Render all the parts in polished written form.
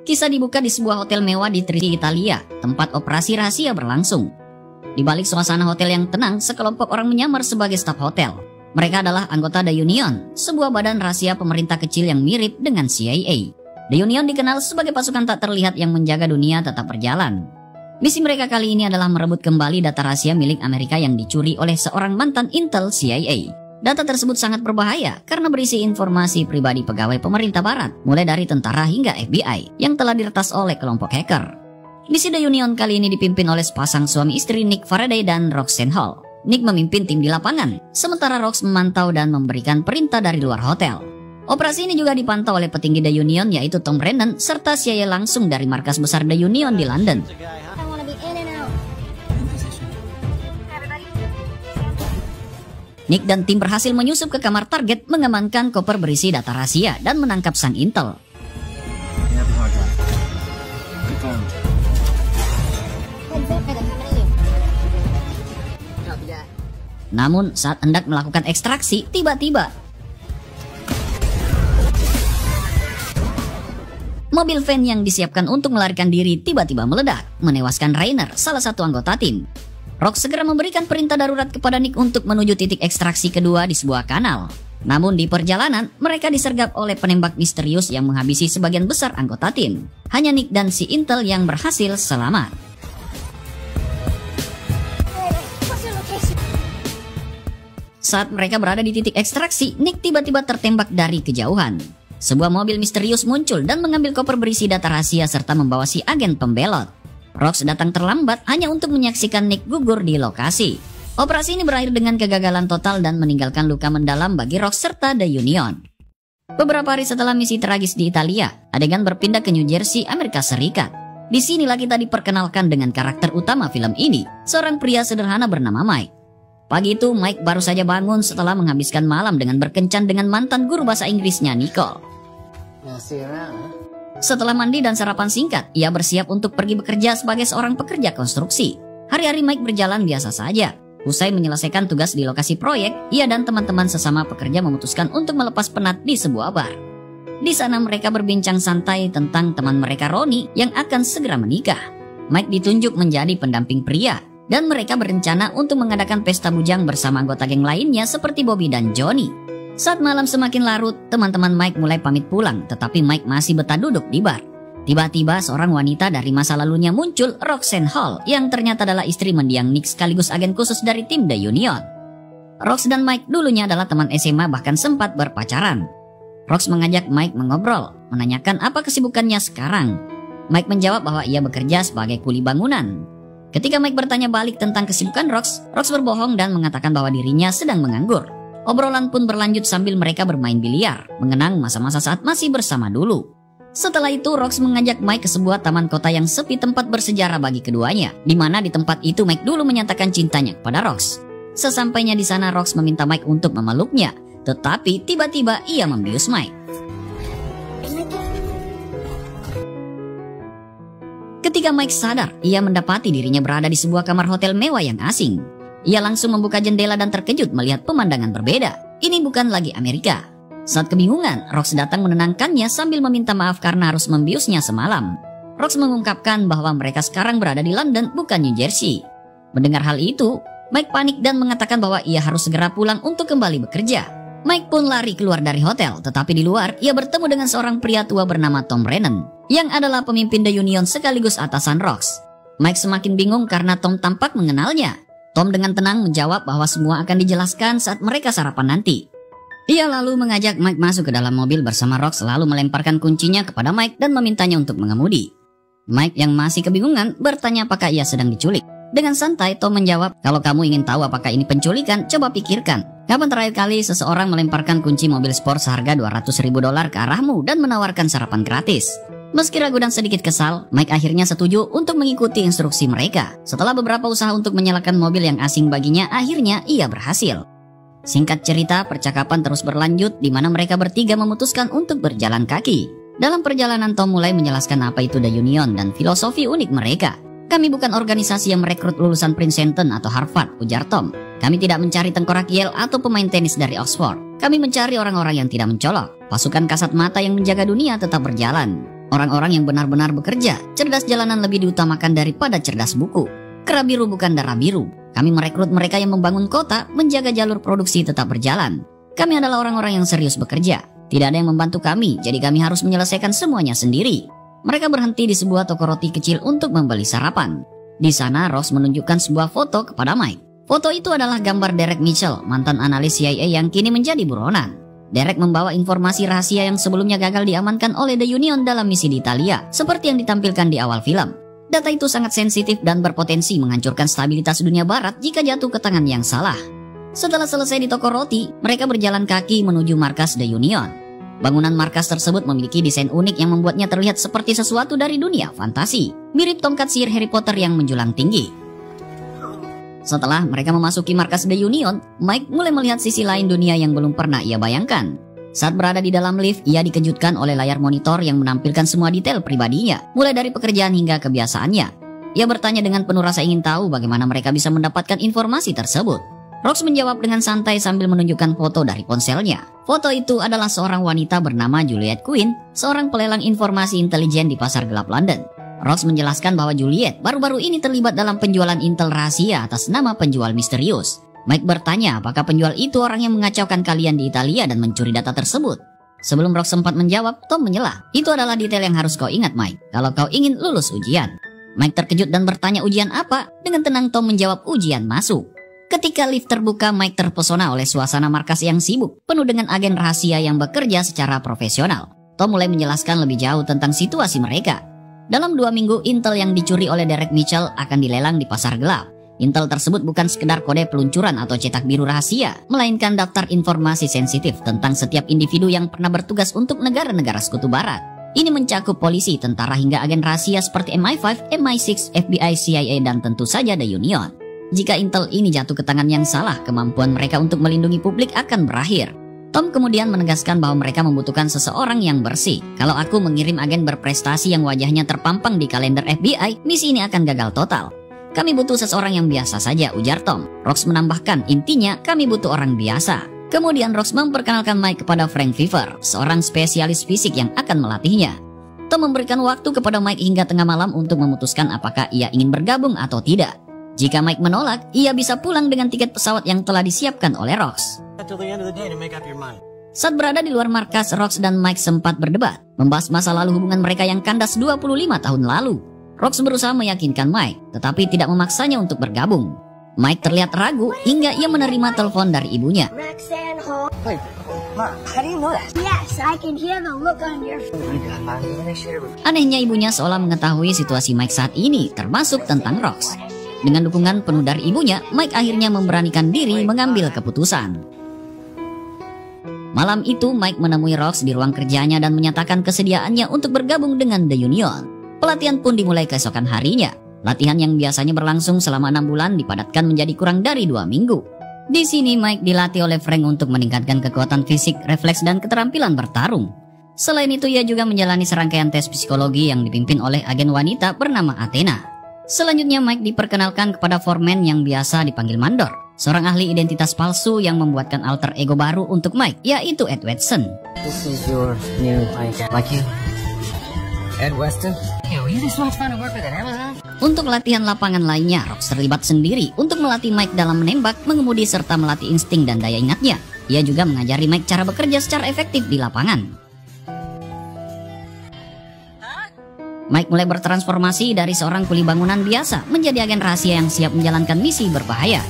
Kisah dibuka di sebuah hotel mewah di Trieste, Italia, tempat operasi rahasia berlangsung. Di balik suasana hotel yang tenang, sekelompok orang menyamar sebagai staf hotel. Mereka adalah anggota The Union, sebuah badan rahasia pemerintah kecil yang mirip dengan CIA. The Union dikenal sebagai pasukan tak terlihat yang menjaga dunia tetap berjalan. Misi mereka kali ini adalah merebut kembali data rahasia milik Amerika yang dicuri oleh seorang mantan intel CIA. Data tersebut sangat berbahaya karena berisi informasi pribadi pegawai pemerintah barat, mulai dari tentara hingga FBI yang telah diretas oleh kelompok hacker. Misi The Union kali ini dipimpin oleh sepasang suami istri Nick Faraday dan Roxanne Hall. Nick memimpin tim di lapangan, sementara Rox memantau dan memberikan perintah dari luar hotel. Operasi ini juga dipantau oleh petinggi The Union yaitu Tom Brennan serta CIA langsung dari markas besar The Union di London. Nick dan tim berhasil menyusup ke kamar target, mengamankan koper berisi data rahasia dan menangkap sang intel. Namun saat hendak melakukan ekstraksi, tiba-tiba mobil van yang disiapkan untuk melarikan diri tiba-tiba meledak, menewaskan Rainer, salah satu anggota tim. Rox segera memberikan perintah darurat kepada Nick untuk menuju titik ekstraksi kedua di sebuah kanal. Namun di perjalanan, mereka disergap oleh penembak misterius yang menghabisi sebagian besar anggota tim. Hanya Nick dan si intel yang berhasil selamat. Saat mereka berada di titik ekstraksi, Nick tiba-tiba tertembak dari kejauhan. Sebuah mobil misterius muncul dan mengambil koper berisi data rahasia serta membawa si agen pembelot. Rox datang terlambat hanya untuk menyaksikan Nick gugur di lokasi. Operasi ini berakhir dengan kegagalan total dan meninggalkan luka mendalam bagi Rox serta The Union. Beberapa hari setelah misi tragis di Italia, adegan berpindah ke New Jersey, Amerika Serikat. Di sinilah kita diperkenalkan dengan karakter utama film ini, seorang pria sederhana bernama Mike. Pagi itu, Mike baru saja bangun setelah menghabiskan malam dengan berkencan dengan mantan guru bahasa Inggrisnya, Nicole. Setelah mandi dan sarapan singkat, ia bersiap untuk pergi bekerja sebagai seorang pekerja konstruksi. Hari-hari Mike berjalan biasa saja. Usai menyelesaikan tugas di lokasi proyek, ia dan teman-teman sesama pekerja memutuskan untuk melepas penat di sebuah bar. Di sana mereka berbincang santai tentang teman mereka Ronnie yang akan segera menikah. Mike ditunjuk menjadi pendamping pria, dan mereka berencana untuk mengadakan pesta bujang bersama anggota geng lainnya seperti Bobby dan Johnny. Saat malam semakin larut, teman-teman Mike mulai pamit pulang, tetapi Mike masih betah duduk di bar. Tiba-tiba seorang wanita dari masa lalunya muncul, Roxanne Hall, yang ternyata adalah istri mendiang Nick sekaligus agen khusus dari tim The Union. Rox dan Mike dulunya adalah teman SMA bahkan sempat berpacaran. Rox mengajak Mike mengobrol, menanyakan apa kesibukannya sekarang. Mike menjawab bahwa ia bekerja sebagai kuli bangunan. Ketika Mike bertanya balik tentang kesibukan Rox berbohong dan mengatakan bahwa dirinya sedang menganggur. Obrolan pun berlanjut sambil mereka bermain biliar, mengenang masa-masa saat masih bersama dulu. Setelah itu, Rox mengajak Mike ke sebuah taman kota yang sepi tempat bersejarah bagi keduanya, di mana di tempat itu Mike dulu menyatakan cintanya kepada Rox. Sesampainya di sana, Rox meminta Mike untuk memeluknya, tetapi tiba-tiba ia membius Mike. Ketika Mike sadar, ia mendapati dirinya berada di sebuah kamar hotel mewah yang asing. Ia langsung membuka jendela dan terkejut melihat pemandangan berbeda. Ini bukan lagi Amerika. Saat kebingungan, Rox datang menenangkannya sambil meminta maaf karena harus membiusnya semalam. Rox mengungkapkan bahwa mereka sekarang berada di London, bukan New Jersey. Mendengar hal itu, Mike panik dan mengatakan bahwa ia harus segera pulang untuk kembali bekerja. Mike pun lari keluar dari hotel, tetapi di luar ia bertemu dengan seorang pria tua bernama Tom Brennan, yang adalah pemimpin The Union sekaligus atasan Rox. Mike semakin bingung karena Tom tampak mengenalnya. Tom dengan tenang menjawab bahwa semua akan dijelaskan saat mereka sarapan nanti. Ia lalu mengajak Mike masuk ke dalam mobil bersama Rox lalu melemparkan kuncinya kepada Mike dan memintanya untuk mengemudi. Mike yang masih kebingungan bertanya apakah ia sedang diculik. Dengan santai Tom menjawab, kalau kamu ingin tahu apakah ini penculikan, coba pikirkan. Kapan terakhir kali seseorang melemparkan kunci mobil sport seharga $200.000 ke arahmu dan menawarkan sarapan gratis? Meski ragu dan sedikit kesal, Mike akhirnya setuju untuk mengikuti instruksi mereka. Setelah beberapa usaha untuk menyalakan mobil yang asing baginya, akhirnya ia berhasil. Singkat cerita, percakapan terus berlanjut di mana mereka bertiga memutuskan untuk berjalan kaki. Dalam perjalanan Tom mulai menjelaskan apa itu The Union dan filosofi unik mereka. Kami bukan organisasi yang merekrut lulusan Princeton atau Harvard, ujar Tom. Kami tidak mencari tengkorak Yale atau pemain tenis dari Oxford. Kami mencari orang-orang yang tidak mencolok. Pasukan kasat mata yang menjaga dunia tetap berjalan. Orang-orang yang benar-benar bekerja, cerdas jalanan lebih diutamakan daripada cerdas buku. Kera biru bukan darah biru. Kami merekrut mereka yang membangun kota, menjaga jalur produksi tetap berjalan. Kami adalah orang-orang yang serius bekerja. Tidak ada yang membantu kami, jadi kami harus menyelesaikan semuanya sendiri. Mereka berhenti di sebuah toko roti kecil untuk membeli sarapan. Di sana, Ross menunjukkan sebuah foto kepada Mike. Foto itu adalah gambar Derek Mitchell, mantan analis CIA yang kini menjadi buronan. Derek membawa informasi rahasia yang sebelumnya gagal diamankan oleh The Union dalam misi di Italia, seperti yang ditampilkan di awal film. Data itu sangat sensitif dan berpotensi menghancurkan stabilitas dunia barat jika jatuh ke tangan yang salah. Setelah selesai di toko roti, mereka berjalan kaki menuju markas The Union. Bangunan markas tersebut memiliki desain unik yang membuatnya terlihat seperti sesuatu dari dunia fantasi, mirip tongkat sihir Harry Potter yang menjulang tinggi. Setelah mereka memasuki markas The Union, Mike mulai melihat sisi lain dunia yang belum pernah ia bayangkan. Saat berada di dalam lift, ia dikejutkan oleh layar monitor yang menampilkan semua detail pribadinya, mulai dari pekerjaan hingga kebiasaannya. Ia bertanya dengan penuh rasa ingin tahu bagaimana mereka bisa mendapatkan informasi tersebut. Rox menjawab dengan santai sambil menunjukkan foto dari ponselnya. Foto itu adalah seorang wanita bernama Juliet Quinn, seorang pelelang informasi intelijen di pasar gelap London. Rox menjelaskan bahwa Juliet baru-baru ini terlibat dalam penjualan intel rahasia atas nama penjual misterius. Mike bertanya apakah penjual itu orang yang mengacaukan kalian di Italia dan mencuri data tersebut. Sebelum Rox sempat menjawab, Tom menyela. Itu adalah detail yang harus kau ingat, Mike, kalau kau ingin lulus ujian. Mike terkejut dan bertanya ujian apa. Dengan tenang Tom menjawab ujian masuk. Ketika lift terbuka, Mike terpesona oleh suasana markas yang sibuk, penuh dengan agen rahasia yang bekerja secara profesional. Tom mulai menjelaskan lebih jauh tentang situasi mereka. Dalam 2 minggu, intel yang dicuri oleh Derek Mitchell akan dilelang di pasar gelap. Intel tersebut bukan sekedar kode peluncuran atau cetak biru rahasia, melainkan daftar informasi sensitif tentang setiap individu yang pernah bertugas untuk negara-negara sekutu barat. Ini mencakup polisi, tentara hingga agen rahasia seperti MI5, MI6, FBI, CIA, dan tentu saja The Union. Jika intel ini jatuh ke tangan yang salah, kemampuan mereka untuk melindungi publik akan berakhir. Tom kemudian menegaskan bahwa mereka membutuhkan seseorang yang bersih. Kalau aku mengirim agen berprestasi yang wajahnya terpampang di kalender FBI, misi ini akan gagal total. Kami butuh seseorang yang biasa saja, ujar Tom. Rox menambahkan, intinya kami butuh orang biasa. Kemudian Rox memperkenalkan Mike kepada Frank Fever, seorang spesialis fisik yang akan melatihnya. Tom memberikan waktu kepada Mike hingga tengah malam untuk memutuskan apakah ia ingin bergabung atau tidak. Jika Mike menolak, ia bisa pulang dengan tiket pesawat yang telah disiapkan oleh Rox. Saat berada di luar markas, Rox dan Mike sempat berdebat, membahas masa lalu hubungan mereka yang kandas 25 tahun lalu. Rox berusaha meyakinkan Mike, tetapi tidak memaksanya untuk bergabung. Mike terlihat ragu hingga ia menerima telepon dari ibunya. Anehnya ibunya seolah mengetahui situasi Mike saat ini, termasuk tentang Rox. Dengan dukungan penuh dari ibunya, Mike akhirnya memberanikan diri mengambil keputusan. Malam itu, Mike menemui Rox di ruang kerjanya dan menyatakan kesediaannya untuk bergabung dengan The Union. Pelatihan pun dimulai keesokan harinya. Latihan yang biasanya berlangsung selama 6 bulan dipadatkan menjadi kurang dari 2 minggu. Di sini Mike dilatih oleh Frank untuk meningkatkan kekuatan fisik, refleks, dan keterampilan bertarung. Selain itu, ia juga menjalani serangkaian tes psikologi yang dipimpin oleh agen wanita bernama Athena. Selanjutnya Mike diperkenalkan kepada foreman yang biasa dipanggil Mandor, seorang ahli identitas palsu yang membuatkan alter ego baru untuk Mike, yaitu Ed Weston. This is your new identity. Like you? Ed Weston? Untuk latihan lapangan lainnya, Rox terlibat sendiri untuk melatih Mike dalam menembak, mengemudi, serta melatih insting dan daya ingatnya. Ia juga mengajari Mike cara bekerja secara efektif di lapangan. Mike mulai bertransformasi dari seorang kuli bangunan biasa menjadi agen rahasia yang siap menjalankan misi berbahaya.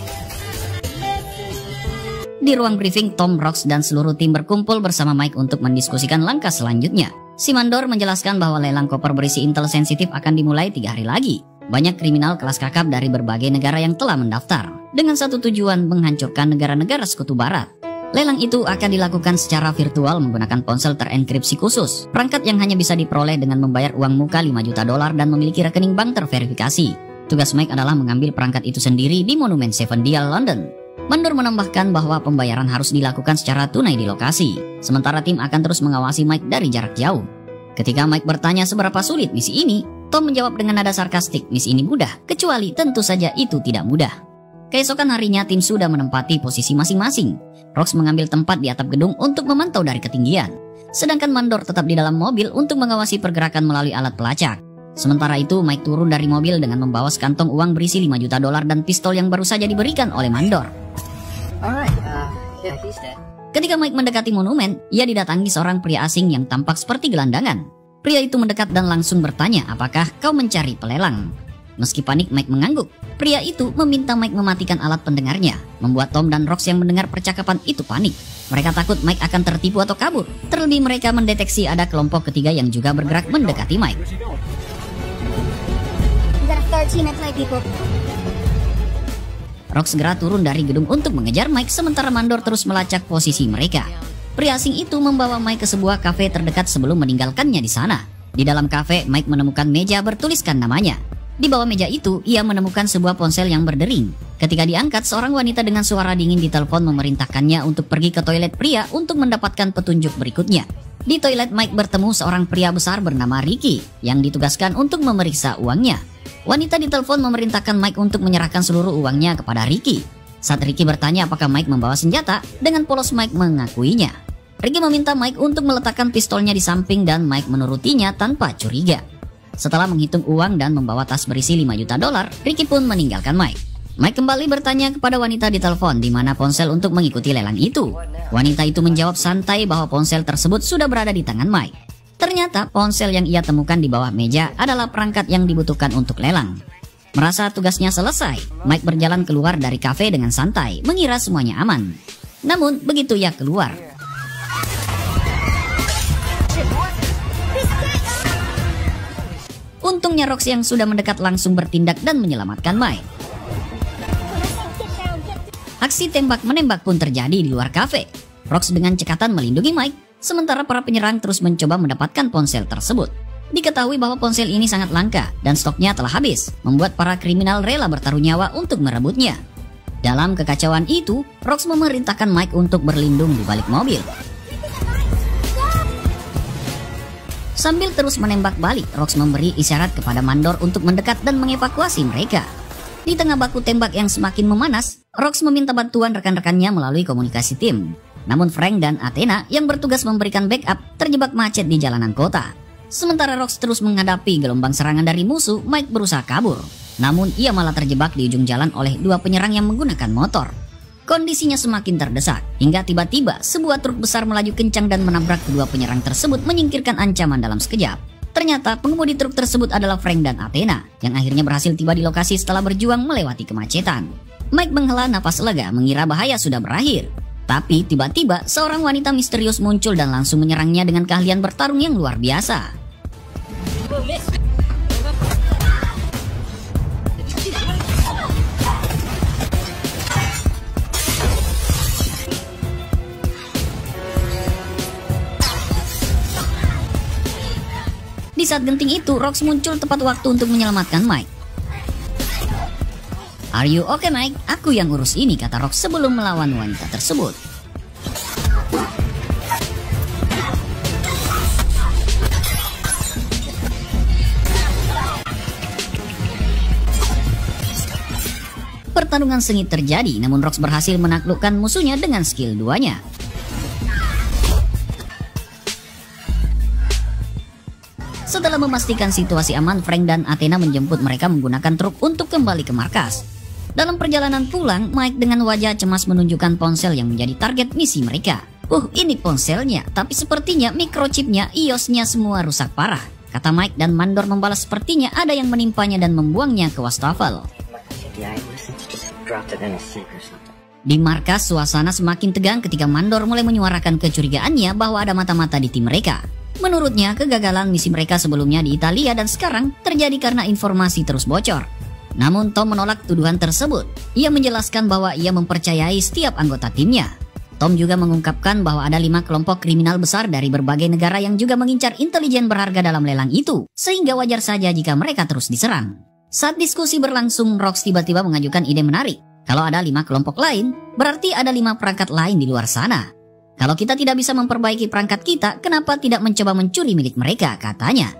Di ruang briefing, Tom, Rox, dan seluruh tim berkumpul bersama Mike untuk mendiskusikan langkah selanjutnya. Si Mandor menjelaskan bahwa lelang koper berisi intel sensitif akan dimulai 3 hari lagi. Banyak kriminal kelas kakap dari berbagai negara yang telah mendaftar, dengan satu tujuan menghancurkan negara-negara sekutu barat. Lelang itu akan dilakukan secara virtual menggunakan ponsel terenkripsi khusus, perangkat yang hanya bisa diperoleh dengan membayar uang muka $5 juta dan memiliki rekening bank terverifikasi. Tugas Mike adalah mengambil perangkat itu sendiri di Monumen Seven Dial, London. Mandor menambahkan bahwa pembayaran harus dilakukan secara tunai di lokasi, sementara tim akan terus mengawasi Mike dari jarak jauh. Ketika Mike bertanya seberapa sulit misi ini, Tom menjawab dengan nada sarkastik, misi ini mudah, kecuali tentu saja itu tidak mudah. Keesokan harinya tim sudah menempati posisi masing-masing. Rox mengambil tempat di atap gedung untuk memantau dari ketinggian. sedangkan Mandor tetap di dalam mobil untuk mengawasi pergerakan melalui alat pelacak. Sementara itu, Mike turun dari mobil dengan membawa sekantong uang berisi 5 juta dolar dan pistol yang baru saja diberikan oleh Mandor. Ketika Mike mendekati monumen, ia didatangi seorang pria asing yang tampak seperti gelandangan. Pria itu mendekat dan langsung bertanya, apakah kau mencari pelelang? Meski panik, Mike mengangguk. Pria itu meminta Mike mematikan alat pendengarnya, membuat Tom dan Rox yang mendengar percakapan itu panik. Mereka takut Mike akan tertipu atau kabur. Terlebih mereka mendeteksi ada kelompok ketiga yang juga bergerak mendekati Mike. Rox segera turun dari gedung untuk mengejar Mike, sementara Mandor terus melacak posisi mereka. Pria asing itu membawa Mike ke sebuah kafe terdekat sebelum meninggalkannya di sana. Di dalam kafe, Mike menemukan meja bertuliskan namanya. Di bawah meja itu, ia menemukan sebuah ponsel yang berdering. Ketika diangkat, seorang wanita dengan suara dingin ditelepon memerintahkannya untuk pergi ke toilet pria untuk mendapatkan petunjuk berikutnya. Di toilet, Mike bertemu seorang pria besar bernama Ricky yang ditugaskan untuk memeriksa uangnya. Wanita ditelepon memerintahkan Mike untuk menyerahkan seluruh uangnya kepada Ricky. Saat Ricky bertanya apakah Mike membawa senjata, dengan polos Mike mengakuinya. Ricky meminta Mike untuk meletakkan pistolnya di samping dan Mike menurutinya tanpa curiga. Setelah menghitung uang dan membawa tas berisi 5 juta dolar, Ricky pun meninggalkan Mike. Mike kembali bertanya kepada wanita di telepon di mana ponsel untuk mengikuti lelang itu. Wanita itu menjawab santai bahwa ponsel tersebut sudah berada di tangan Mike. Ternyata ponsel yang ia temukan di bawah meja adalah perangkat yang dibutuhkan untuk lelang. Merasa tugasnya selesai, Mike berjalan keluar dari kafe dengan santai, mengira semuanya aman. Namun begitu ia keluar, untungnya Rox yang sudah mendekat langsung bertindak dan menyelamatkan Mike. Aksi tembak-menembak pun terjadi di luar kafe. Rox dengan cekatan melindungi Mike, sementara para penyerang terus mencoba mendapatkan ponsel tersebut. Diketahui bahwa ponsel ini sangat langka dan stoknya telah habis, membuat para kriminal rela bertaruh nyawa untuk merebutnya. Dalam kekacauan itu, Rox memerintahkan Mike untuk berlindung di balik mobil. Sambil terus menembak balik, Rox memberi isyarat kepada Mandor untuk mendekat dan mengevakuasi mereka. Di tengah baku tembak yang semakin memanas, Rox meminta bantuan rekan-rekannya melalui komunikasi tim. Namun Frank dan Athena yang bertugas memberikan backup terjebak macet di jalanan kota. Sementara Rox terus menghadapi gelombang serangan dari musuh, Mike berusaha kabur. Namun ia malah terjebak di ujung jalan oleh dua penyerang yang menggunakan motor. Kondisinya semakin terdesak, hingga tiba-tiba sebuah truk besar melaju kencang dan menabrak kedua penyerang tersebut, menyingkirkan ancaman dalam sekejap. Ternyata pengemudi truk tersebut adalah Frank dan Athena, yang akhirnya berhasil tiba di lokasi setelah berjuang melewati kemacetan. Mike menghela napas lega mengira bahaya sudah berakhir. Tapi tiba-tiba seorang wanita misterius muncul dan langsung menyerangnya dengan keahlian bertarung yang luar biasa. Di saat genting itu, Rox muncul tepat waktu untuk menyelamatkan Mike. "Are you okay, Mike? Aku yang urus ini," kata Rox sebelum melawan wanita tersebut. Pertarungan sengit terjadi, namun Rox berhasil menaklukkan musuhnya dengan skill 2-nya. Setelah memastikan situasi aman, Frank dan Athena menjemput mereka menggunakan truk untuk kembali ke markas. Dalam perjalanan pulang, Mike dengan wajah cemas menunjukkan ponsel yang menjadi target misi mereka. Ini ponselnya, tapi sepertinya microchipnya, iOS-nya semua rusak parah," kata Mike, dan Mandor membalas sepertinya ada yang menimpanya dan membuangnya ke wastafel. Di markas, suasana semakin tegang ketika Mandor mulai menyuarakan kecurigaannya bahwa ada mata-mata di tim mereka. Menurutnya, kegagalan misi mereka sebelumnya di Italia dan sekarang terjadi karena informasi terus bocor. Namun Tom menolak tuduhan tersebut. Ia menjelaskan bahwa ia mempercayai setiap anggota timnya. Tom juga mengungkapkan bahwa ada 5 kelompok kriminal besar dari berbagai negara yang juga mengincar intelijen berharga dalam lelang itu, sehingga wajar saja jika mereka terus diserang. Saat diskusi berlangsung, Rox tiba-tiba mengajukan ide menarik. Kalau ada 5 kelompok lain, berarti ada 5 perangkat lain di luar sana. Kalau kita tidak bisa memperbaiki perangkat kita, kenapa tidak mencoba mencuri milik mereka, katanya.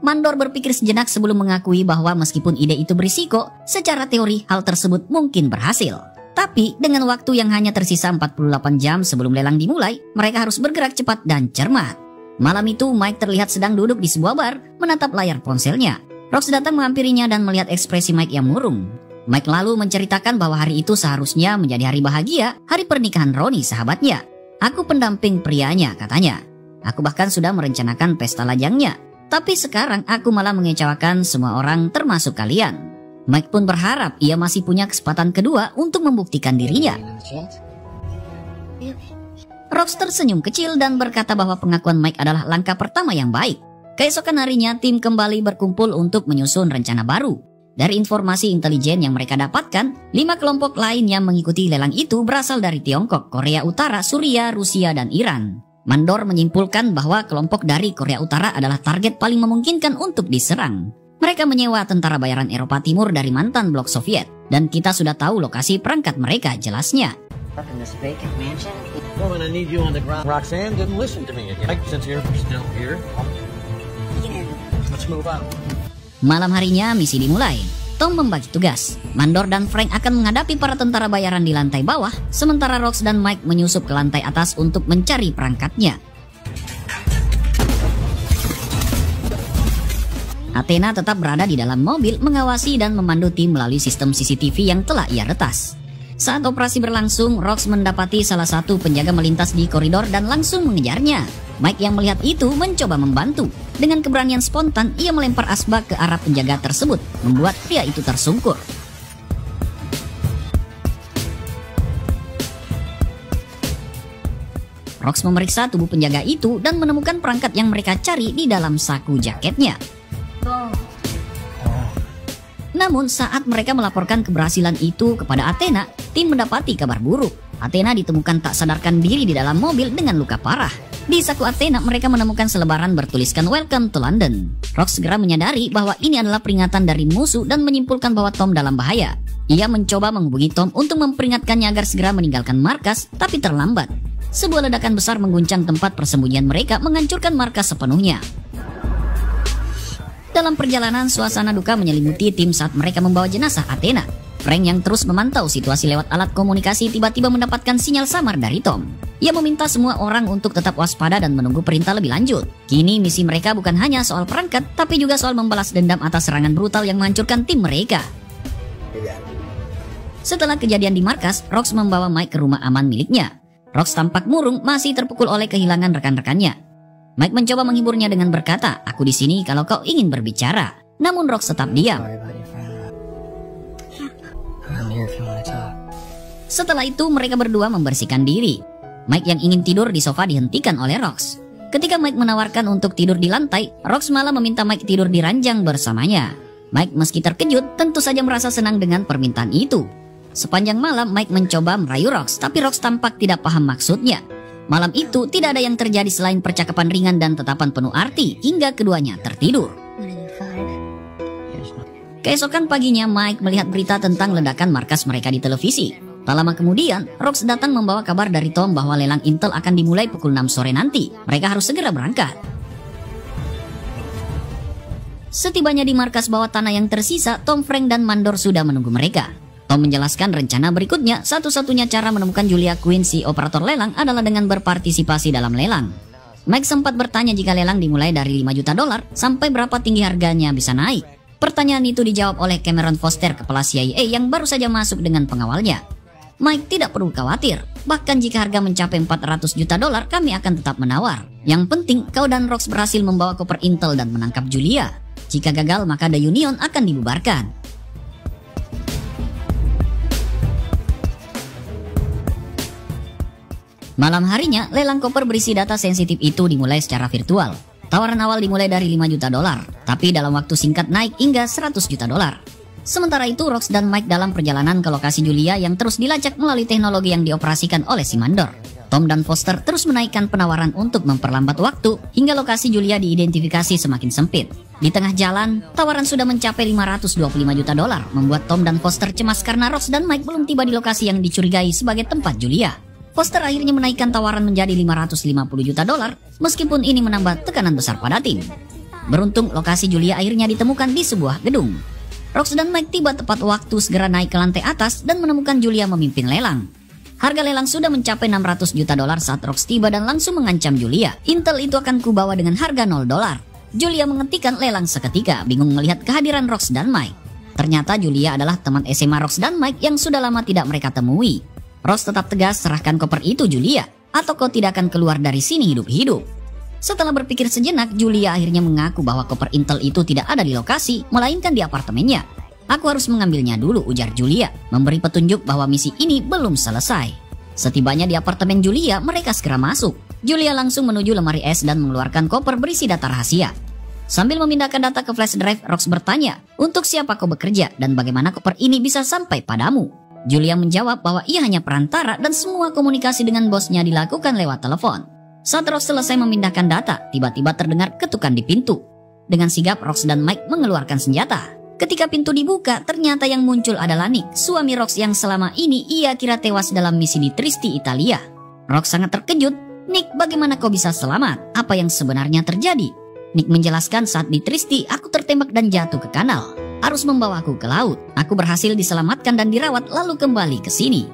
Mandor berpikir sejenak sebelum mengakui bahwa meskipun ide itu berisiko, secara teori hal tersebut mungkin berhasil. Tapi dengan waktu yang hanya tersisa 48 jam sebelum lelang dimulai, mereka harus bergerak cepat dan cermat. Malam itu Mike terlihat sedang duduk di sebuah bar menatap layar ponselnya. Rox datang menghampirinya dan melihat ekspresi Mike yang murung. Mike lalu menceritakan bahwa hari itu seharusnya menjadi hari bahagia, hari pernikahan Ronnie sahabatnya. Aku pendamping prianya, katanya. Aku bahkan sudah merencanakan pesta lajangnya. Tapi sekarang aku malah mengecewakan semua orang termasuk kalian. Mike pun berharap ia masih punya kesempatan kedua untuk membuktikan dirinya. Rox tersenyum kecil dan berkata bahwa pengakuan Mike adalah langkah pertama yang baik. Keesokan harinya tim kembali berkumpul untuk menyusun rencana baru. Dari informasi intelijen yang mereka dapatkan, 5 kelompok lain yang mengikuti lelang itu berasal dari Tiongkok, Korea Utara, Suriah, Rusia, dan Iran. Mandor menyimpulkan bahwa kelompok dari Korea Utara adalah target paling memungkinkan untuk diserang. Mereka menyewa tentara bayaran Eropa Timur dari mantan blok Soviet, dan kita sudah tahu lokasi perangkat mereka jelasnya. Roxanne didn't listen to me again. Since you're still here, let's move on. Malam harinya misi dimulai. Tom membagi tugas. Mandor dan Frank akan menghadapi para tentara bayaran di lantai bawah, sementara Rox dan Mike menyusup ke lantai atas untuk mencari perangkatnya. Athena tetap berada di dalam mobil mengawasi dan memandu tim melalui sistem CCTV yang telah ia retas. Saat operasi berlangsung, Rox mendapati salah satu penjaga melintas di koridor dan langsung mengejarnya. Mike yang melihat itu mencoba membantu. Dengan keberanian spontan, ia melempar asbak ke arah penjaga tersebut, membuat pria itu tersungkur. Rox memeriksa tubuh penjaga itu dan menemukan perangkat yang mereka cari di dalam saku jaketnya. Namun saat mereka melaporkan keberhasilan itu kepada Athena, tim mendapati kabar buruk. Athena ditemukan tak sadarkan diri di dalam mobil dengan luka parah. Di saku Athena mereka menemukan selebaran bertuliskan "Welcome to London". Rox segera menyadari bahwa ini adalah peringatan dari musuh dan menyimpulkan bahwa Tom dalam bahaya. Ia mencoba menghubungi Tom untuk memperingatkannya agar segera meninggalkan markas, tapi terlambat. Sebuah ledakan besar mengguncang tempat persembunyian mereka, menghancurkan markas sepenuhnya. Dalam perjalanan, suasana duka menyelimuti tim saat mereka membawa jenazah Athena. Frank yang terus memantau situasi lewat alat komunikasi tiba-tiba mendapatkan sinyal samar dari Tom. Ia meminta semua orang untuk tetap waspada dan menunggu perintah lebih lanjut. Kini misi mereka bukan hanya soal perangkat, tapi juga soal membalas dendam atas serangan brutal yang menghancurkan tim mereka. Setelah kejadian di markas, Rox membawa Mike ke rumah aman miliknya. Rox tampak murung, masih terpukul oleh kehilangan rekan-rekannya. Mike mencoba menghiburnya dengan berkata, "Aku di sini kalau kau ingin berbicara." Namun Rox tetap diam. Setelah itu mereka berdua membersihkan diri. Mike yang ingin tidur di sofa dihentikan oleh Rox. Ketika Mike menawarkan untuk tidur di lantai, Rox malah meminta Mike tidur di ranjang bersamanya. Mike meski terkejut tentu saja merasa senang dengan permintaan itu. Sepanjang malam Mike mencoba merayu Rox, tapi Rox tampak tidak paham maksudnya. Malam itu tidak ada yang terjadi selain percakapan ringan dan tatapan penuh arti hingga keduanya tertidur. Keesokan paginya Mike melihat berita tentang ledakan markas mereka di televisi. Tak lama kemudian, Rox datang membawa kabar dari Tom bahwa lelang Intel akan dimulai pukul 6 sore nanti. Mereka harus segera berangkat. Setibanya di markas bawah tanah yang tersisa, Tom, Frank, dan Mandor sudah menunggu mereka. Tom menjelaskan rencana berikutnya. Satu-satunya cara menemukan Julia Quinn, si operator lelang, adalah dengan berpartisipasi dalam lelang. Mike sempat bertanya jika lelang dimulai dari $5 juta sampai berapa tinggi harganya bisa naik. Pertanyaan itu dijawab oleh Cameron Foster, kepala CIA yang baru saja masuk dengan pengawalnya. Mike tidak perlu khawatir. Bahkan jika harga mencapai $400 juta, kami akan tetap menawar. Yang penting kau dan Rox berhasil membawa koper Intel dan menangkap Julia. Jika gagal maka The Union akan dibubarkan. Malam harinya, lelang koper berisi data sensitif itu dimulai secara virtual. Tawaran awal dimulai dari $5 juta, tapi dalam waktu singkat naik hingga $100 juta. Sementara itu, Rox dan Mike dalam perjalanan ke lokasi Julia yang terus dilacak melalui teknologi yang dioperasikan oleh si Mandor. Tom dan Foster terus menaikkan penawaran untuk memperlambat waktu hingga lokasi Julia diidentifikasi semakin sempit. Di tengah jalan, tawaran sudah mencapai $525 juta, membuat Tom dan Foster cemas karena Rox dan Mike belum tiba di lokasi yang dicurigai sebagai tempat Julia. Foster akhirnya menaikkan tawaran menjadi $550 juta, meskipun ini menambah tekanan besar pada tim. Beruntung, lokasi Julia akhirnya ditemukan di sebuah gedung. Rox dan Mike tiba tepat waktu segera naik ke lantai atas dan menemukan Julia memimpin lelang. Harga lelang sudah mencapai 600 juta dolar saat Rox tiba dan langsung mengancam Julia. Intel itu akan kubawa dengan harga 0 dolar. Julia menghentikan lelang seketika, bingung melihat kehadiran Rox dan Mike. Ternyata Julia adalah teman SMA Rox dan Mike yang sudah lama tidak mereka temui. Rox tetap tegas, serahkan koper itu Julia, atau kau tidak akan keluar dari sini hidup-hidup. Setelah berpikir sejenak, Julia akhirnya mengaku bahwa koper Intel itu tidak ada di lokasi, melainkan di apartemennya. Aku harus mengambilnya dulu, ujar Julia, memberi petunjuk bahwa misi ini belum selesai. Setibanya di apartemen Julia, mereka segera masuk. Julia langsung menuju lemari es dan mengeluarkan koper berisi data rahasia. Sambil memindahkan data ke flash drive, Rox bertanya, untuk siapa kau bekerja dan bagaimana koper ini bisa sampai padamu? Julia menjawab bahwa ia hanya perantara dan semua komunikasi dengan bosnya dilakukan lewat telepon. Saat Rox selesai memindahkan data, tiba-tiba terdengar ketukan di pintu. Dengan sigap, Rox dan Mike mengeluarkan senjata. Ketika pintu dibuka, ternyata yang muncul adalah Nick, suami Rox yang selama ini ia kira tewas dalam misi di Trieste, Italia. Rox sangat terkejut. Nick, bagaimana kau bisa selamat? Apa yang sebenarnya terjadi? Nick menjelaskan, saat di Trieste, aku tertembak dan jatuh ke kanal. Harus membawaku ke laut. Aku berhasil diselamatkan dan dirawat lalu kembali ke sini.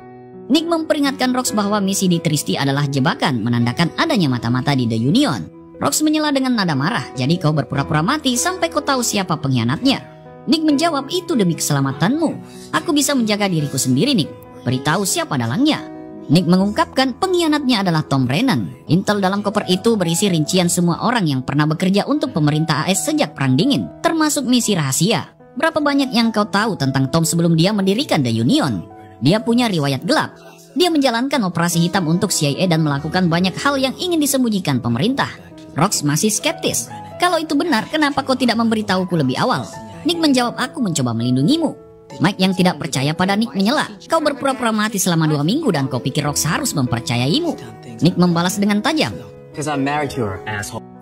Nick memperingatkan Rox bahwa misi di Trieste adalah jebakan, menandakan adanya mata-mata di The Union. Rox menyela dengan nada marah, jadi kau berpura-pura mati sampai kau tahu siapa pengkhianatnya. Nick menjawab, itu demi keselamatanmu. Aku bisa menjaga diriku sendiri, Nick. Beritahu siapa dalangnya. Nick mengungkapkan pengkhianatnya adalah Tom Brennan. Intel dalam koper itu berisi rincian semua orang yang pernah bekerja untuk pemerintah AS sejak Perang Dingin, termasuk misi rahasia. Berapa banyak yang kau tahu tentang Tom sebelum dia mendirikan The Union? Dia punya riwayat gelap. Dia menjalankan operasi hitam untuk CIA dan melakukan banyak hal yang ingin disembunyikan pemerintah. Rox masih skeptis. Kalau itu benar, kenapa kau tidak memberitahuku lebih awal? Nick menjawab, aku mencoba melindungimu. Mike yang tidak percaya pada Nick menyela, kau berpura-pura mati selama 2 minggu dan kau pikir Rox harus mempercayaimu. Nick membalas dengan tajam.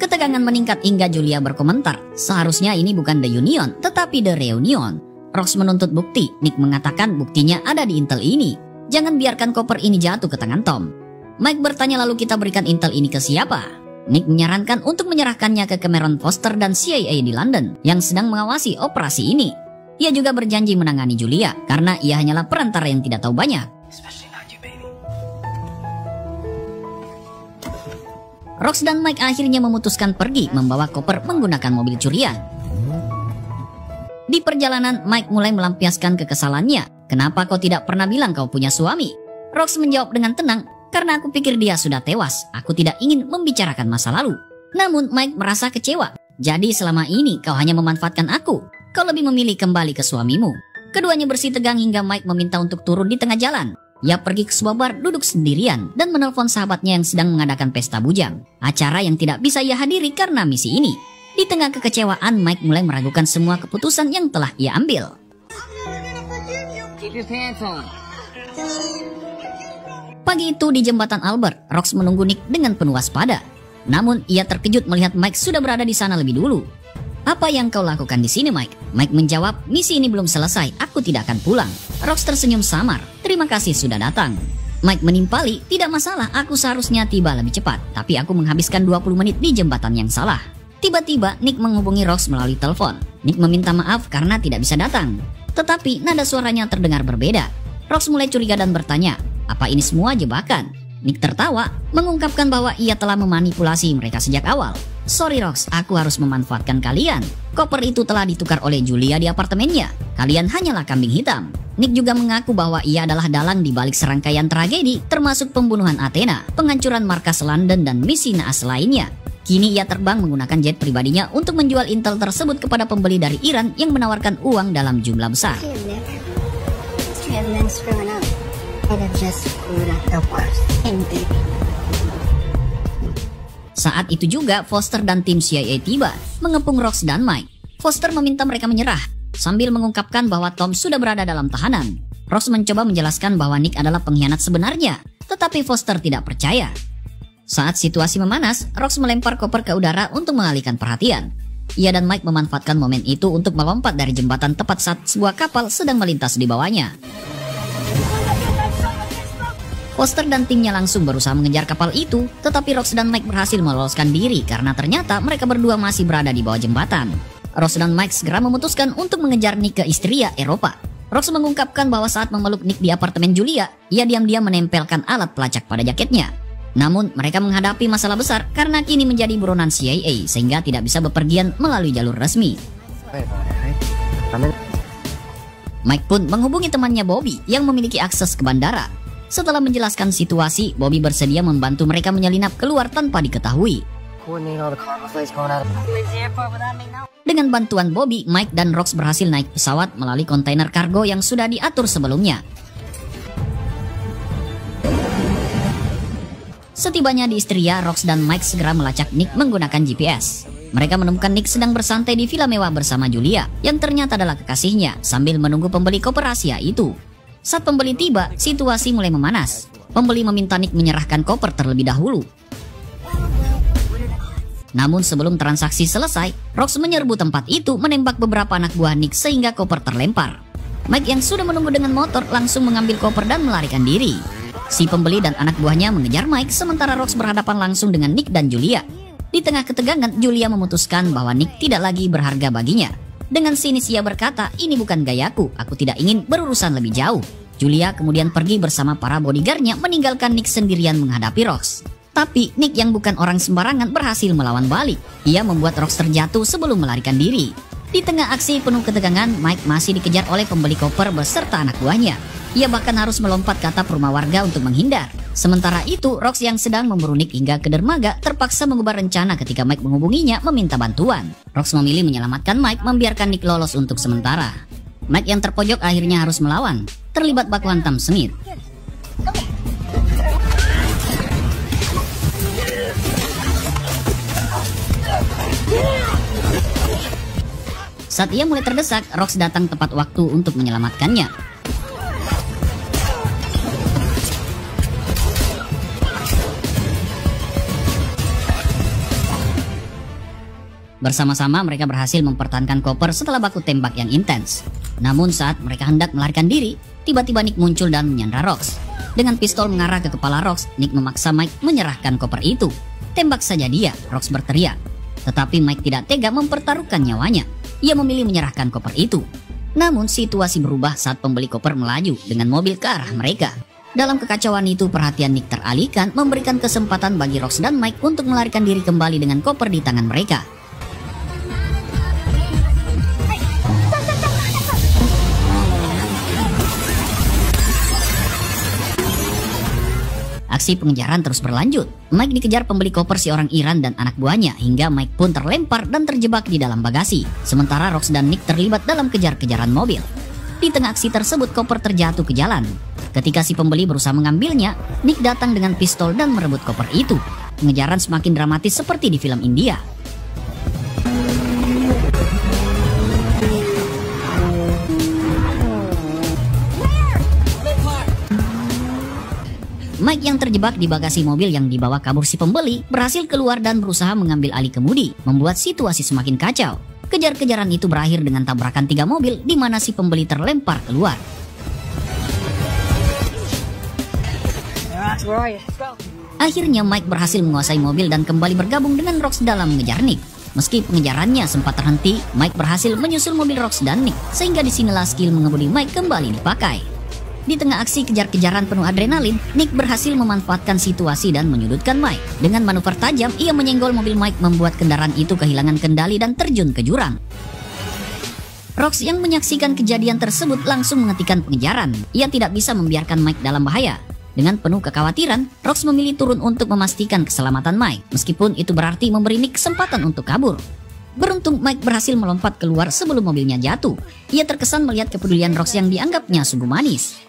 Ketegangan meningkat hingga Julia berkomentar, seharusnya ini bukan The Union, tetapi The Reunion. Rox menuntut bukti. Nick mengatakan buktinya ada di Intel ini. Jangan biarkan koper ini jatuh ke tangan Tom. Mike bertanya, lalu kita berikan Intel ini ke siapa? Nick menyarankan untuk menyerahkannya ke Cameron Foster dan CIA di London yang sedang mengawasi operasi ini. Ia juga berjanji menangani Julia karena ia hanyalah perantara yang tidak tahu banyak. Rox dan Mike akhirnya memutuskan pergi membawa koper menggunakan mobil curian. Di perjalanan, Mike mulai melampiaskan kekesalannya. Kenapa kau tidak pernah bilang kau punya suami? Rox menjawab dengan tenang, karena aku pikir dia sudah tewas. Aku tidak ingin membicarakan masa lalu. Namun Mike merasa kecewa. Jadi selama ini kau hanya memanfaatkan aku. Kau lebih memilih kembali ke suamimu. Keduanya bersih tegang hingga Mike meminta untuk turun di tengah jalan. Ia pergi ke sebuah bar, duduk sendirian dan menelpon sahabatnya yang sedang mengadakan pesta bujang. Acara yang tidak bisa ia hadiri karena misi ini. Di tengah kekecewaan, Mike mulai meragukan semua keputusan yang telah ia ambil. Pagi itu di jembatan Albert, Rox menunggu Nick dengan penuh waspada. Namun ia terkejut melihat Mike sudah berada di sana lebih dulu. Apa yang kau lakukan di sini, Mike? Mike menjawab, misi ini belum selesai, aku tidak akan pulang. Rox tersenyum samar, terima kasih sudah datang. Mike menimpali, tidak masalah, aku seharusnya tiba lebih cepat, tapi aku menghabiskan 20 menit di jembatan yang salah. Tiba-tiba Nick menghubungi Rox melalui telepon. Nick meminta maaf karena tidak bisa datang. Tetapi nada suaranya terdengar berbeda. Rox mulai curiga dan bertanya, apa ini semua jebakan? Nick tertawa, mengungkapkan bahwa ia telah memanipulasi mereka sejak awal. Sorry Rox, aku harus memanfaatkan kalian. Koper itu telah ditukar oleh Julia di apartemennya. Kalian hanyalah kambing hitam. Nick juga mengaku bahwa ia adalah dalang di balik serangkaian tragedi, termasuk pembunuhan Athena, penghancuran markas London dan misi naas lainnya. Kini ia terbang menggunakan jet pribadinya untuk menjual Intel tersebut kepada pembeli dari Iran yang menawarkan uang dalam jumlah besar. Saat itu juga Foster dan tim CIA tiba, mengepung Rox dan Mike. Foster meminta mereka menyerah, sambil mengungkapkan bahwa Tom sudah berada dalam tahanan. Rox mencoba menjelaskan bahwa Nick adalah pengkhianat sebenarnya, tetapi Foster tidak percaya. Saat situasi memanas, Rox melempar koper ke udara untuk mengalihkan perhatian. Ia dan Mike memanfaatkan momen itu untuk melompat dari jembatan tepat saat sebuah kapal sedang melintas di bawahnya. Foster dan timnya langsung berusaha mengejar kapal itu, tetapi Rox dan Mike berhasil meloloskan diri karena ternyata mereka berdua masih berada di bawah jembatan. Rox dan Mike segera memutuskan untuk mengejar Nick ke Istria, Eropa. Rox mengungkapkan bahwa saat memeluk Nick di apartemen Julia, ia diam-diam menempelkan alat pelacak pada jaketnya. Namun mereka menghadapi masalah besar karena kini menjadi buronan CIA sehingga tidak bisa bepergian melalui jalur resmi. Mike pun menghubungi temannya Bobby yang memiliki akses ke bandara. Setelah menjelaskan situasi, Bobby bersedia membantu mereka menyelinap keluar tanpa diketahui. Dengan bantuan Bobby, Mike dan Rox berhasil naik pesawat melalui kontainer kargo yang sudah diatur sebelumnya. Setibanya di Istria, Rox dan Mike segera melacak Nick menggunakan GPS. Mereka menemukan Nick sedang bersantai di villa mewah bersama Julia, yang ternyata adalah kekasihnya, sambil menunggu pembeli koper rahasia itu. Saat pembeli tiba, situasi mulai memanas. Pembeli meminta Nick menyerahkan koper terlebih dahulu. Namun sebelum transaksi selesai, Rox menyerbu tempat itu menembak beberapa anak buah Nick sehingga koper terlempar. Mike yang sudah menunggu dengan motor langsung mengambil koper dan melarikan diri. Si pembeli dan anak buahnya mengejar Mike sementara Rox berhadapan langsung dengan Nick dan Julia. Di tengah ketegangan, Julia memutuskan bahwa Nick tidak lagi berharga baginya. Dengan sinis ia berkata, "Ini bukan gayaku, aku tidak ingin berurusan lebih jauh." Julia kemudian pergi bersama para bodyguardnya meninggalkan Nick sendirian menghadapi Rox. Tapi Nick yang bukan orang sembarangan berhasil melawan balik. Ia membuat Rox terjatuh sebelum melarikan diri. Di tengah aksi penuh ketegangan, Mike masih dikejar oleh pembeli koper beserta anak buahnya. Ia bahkan harus melompat ke atap rumah warga untuk menghindar. Sementara itu, Rox yang sedang memburu Nick hingga ke dermaga terpaksa mengubah rencana ketika Mike menghubunginya meminta bantuan. Rox memilih menyelamatkan Mike, membiarkan Nick lolos untuk sementara. Mike yang terpojok akhirnya harus melawan, terlibat baku hantam sengit. Saat ia mulai terdesak, Rox datang tepat waktu untuk menyelamatkannya. Bersama-sama mereka berhasil mempertahankan koper setelah baku tembak yang intens. Namun saat mereka hendak melarikan diri, tiba-tiba Nick muncul dan menyandra Rox. Dengan pistol mengarah ke kepala Rox, Nick memaksa Mike menyerahkan koper itu. "Tembak saja dia," Rox berteriak. Tetapi Mike tidak tega mempertaruhkan nyawanya. Ia memilih menyerahkan koper itu. Namun situasi berubah saat pembeli koper melaju dengan mobil ke arah mereka. Dalam kekacauan itu, perhatian Nick teralihkan, memberikan kesempatan bagi Rox dan Mike untuk melarikan diri kembali dengan koper di tangan mereka. Aksi pengejaran terus berlanjut. Mike dikejar pembeli koper si orang Iran dan anak buahnya hingga Mike pun terlempar dan terjebak di dalam bagasi. Sementara Rox dan Nick terlibat dalam kejar-kejaran mobil. Di tengah aksi tersebut, koper terjatuh ke jalan. Ketika si pembeli berusaha mengambilnya, Nick datang dengan pistol dan merebut koper itu. Pengejaran semakin dramatis seperti di film India. Mike yang terjebak di bagasi mobil yang dibawa kabur si pembeli berhasil keluar dan berusaha mengambil alih kemudi, membuat situasi semakin kacau. Kejar-kejaran itu berakhir dengan tabrakan 3 mobil di mana si pembeli terlempar keluar. Akhirnya Mike berhasil menguasai mobil dan kembali bergabung dengan Rox dalam mengejar Nick. Meski pengejarannya sempat terhenti, Mike berhasil menyusul mobil Rox dan Nick, sehingga disinilah skill mengemudi Mike kembali dipakai. Di tengah aksi kejar-kejaran penuh adrenalin, Nick berhasil memanfaatkan situasi dan menyudutkan Mike. Dengan manuver tajam, ia menyenggol mobil Mike membuat kendaraan itu kehilangan kendali dan terjun ke jurang. Rox yang menyaksikan kejadian tersebut langsung menghentikan pengejaran. Ia tidak bisa membiarkan Mike dalam bahaya. Dengan penuh kekhawatiran, Rox memilih turun untuk memastikan keselamatan Mike, meskipun itu berarti memberi Nick kesempatan untuk kabur. Beruntung Mike berhasil melompat keluar sebelum mobilnya jatuh. Ia terkesan melihat kepedulian Rox yang dianggapnya sungguh manis.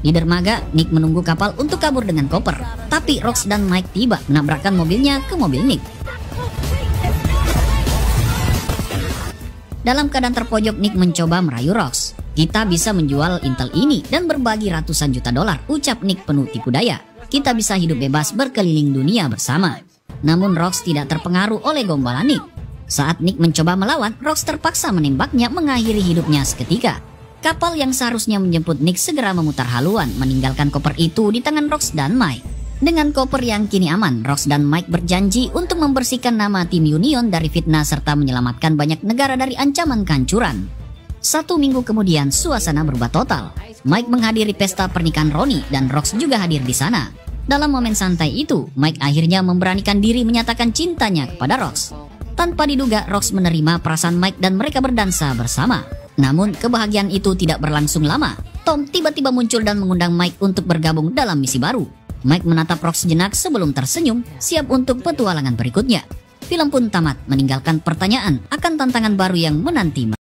Di dermaga, Nick menunggu kapal untuk kabur dengan koper. Tapi Rox dan Mike tiba menabrakkan mobilnya ke mobil Nick. Dalam keadaan terpojok, Nick mencoba merayu Rox. "Kita bisa menjual Intel ini dan berbagi ratusan juta dolar," ucap Nick penuh tipu daya. "Kita bisa hidup bebas berkeliling dunia bersama." Namun Rox tidak terpengaruh oleh gombalan Nick. Saat Nick mencoba melawan, Rox terpaksa menembaknya mengakhiri hidupnya seketika. Kapal yang seharusnya menjemput Nick segera memutar haluan, meninggalkan koper itu di tangan Rox dan Mike. Dengan koper yang kini aman, Rox dan Mike berjanji untuk membersihkan nama tim Union dari fitnah serta menyelamatkan banyak negara dari ancaman kehancuran. 1 minggu kemudian, suasana berubah total. Mike menghadiri pesta pernikahan Ronnie dan Rox juga hadir di sana. Dalam momen santai itu, Mike akhirnya memberanikan diri menyatakan cintanya kepada Rox. Tanpa diduga, Rox menerima perasaan Mike dan mereka berdansa bersama. Namun, kebahagiaan itu tidak berlangsung lama. Tom tiba-tiba muncul dan mengundang Mike untuk bergabung dalam misi baru. Mike menatap Rox sejenak sebelum tersenyum, siap untuk petualangan berikutnya. Film pun tamat, meninggalkan pertanyaan akan tantangan baru yang menanti.